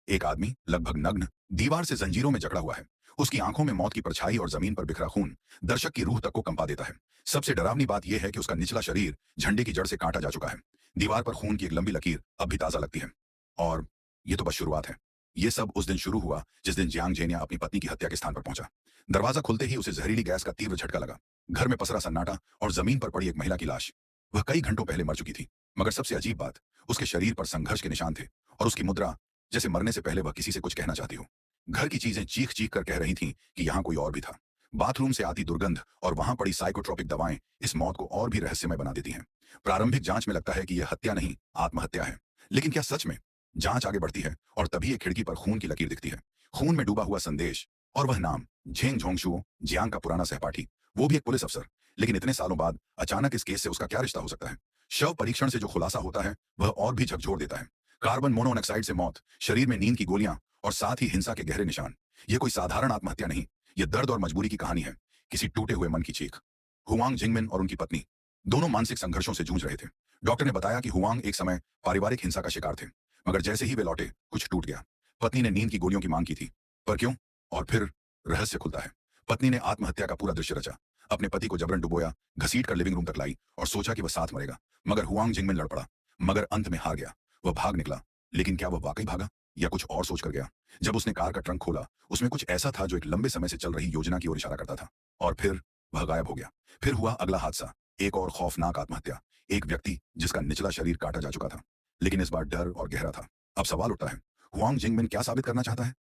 एक आदमी लगभग नग्न दीवार से जंजीरों में जकड़ा हुआ है। उसकी आंखों में मौत की परछाई और जमीन पर बिखरा खून दर्शक की रूह तक को कंपा देता है। सबसे डरावनी बात यह है कि उसका निचला शरीर झंडे की जड़ से काटा जा चुका है। दीवार पर खून की एक लंबी लकीर अब भी ताजा लगती है। और ये तो बस शुरुआत है। ये सब उस दिन शुरू हुआ जिस दिन जियांग जेनिया अपनी पत्नी की हत्या के स्थान पर पहुंचा। दरवाजा खुलते ही उसे जहरीली गैस का तीव्र झटका लगा। घर में पसरा सन्नाटा और जमीन पर पड़ी एक महिला की लाश। वह कई घंटों पहले मर चुकी थी, मगर सबसे अजीब बात, उसके शरीर पर संघर्ष के निशान थे और उसकी मुद्रा, जैसे मरने से पहले वह किसी से कुछ कहना चाहती हो। घर की चीजें चीख चीख कर कह रही थीं कि यहां कोई और भी था। बाथरूम से आती दुर्गंध और वहां पड़ी साइकोट्रोपिक दवाएं इस मौत को और भी रहस्यमय बना देती हैं। प्रारंभिक जांच में लगता है कि यह हत्या नहीं, आत्महत्या है। लेकिन क्या सच में? जांच आगे बढ़ती है और तभी एक खिड़की पर खून की लकीर दिखती है। खून में डूबा हुआ संदेश और वह नाम, झेंग झोंगशुओ, जियांग का पुराना सहपाठी, वो भी एक पुलिस अफसर। लेकिन इतने सालों बाद अचानक इस केस से उसका क्या रिश्ता हो सकता है? शव परीक्षण से जो खुलासा होता है वह और भी झकझोर देता है। कार्बन मोनोऑक्साइड से मौत, शरीर में नींद की गोलियां और साथ ही हिंसा के गहरे निशान। यह कोई साधारण आत्महत्या नहीं, यह दर्द और मजबूरी की कहानी है, किसी टूटे हुए मन की चीख। हुआंग जिंगमिन और उनकी पत्नी दोनों मानसिक संघर्षों से जूझ रहे थे। डॉक्टर ने बताया कि हुआंग एक समय पारिवारिक हिंसा का शिकार थे, मगर जैसे ही वे लौटे कुछ टूट गया। पत्नी ने नींद की गोलियों की मांग की थी, पर क्यों? और फिर रहस्य खुलता है। पत्नी ने आत्महत्या का पूरा दृश्य रचा। अपने पति को जबरन डुबोया, घसीट कर लिविंग रूम तक लाई और सोचा कि वह साथ मरेगा। मगर हुआंग जिंगमिन लड़ पड़ा, मगर अंत में हार गया। वह भाग निकला, लेकिन क्या वह वाकई भागा या कुछ और सोच कर गया? जब उसने कार का ट्रंक खोला, उसमें कुछ ऐसा था जो एक लंबे समय से चल रही योजना की ओर इशारा करता था। और फिर वह गायब हो गया। फिर हुआ अगला हादसा, एक और खौफनाक आत्महत्या। एक व्यक्ति जिसका निचला शरीर काटा जा चुका था, लेकिन इस बार डर और गहरा था। अब सवाल उठता है, हुआंग जिंगमिन क्या साबित करना चाहता है?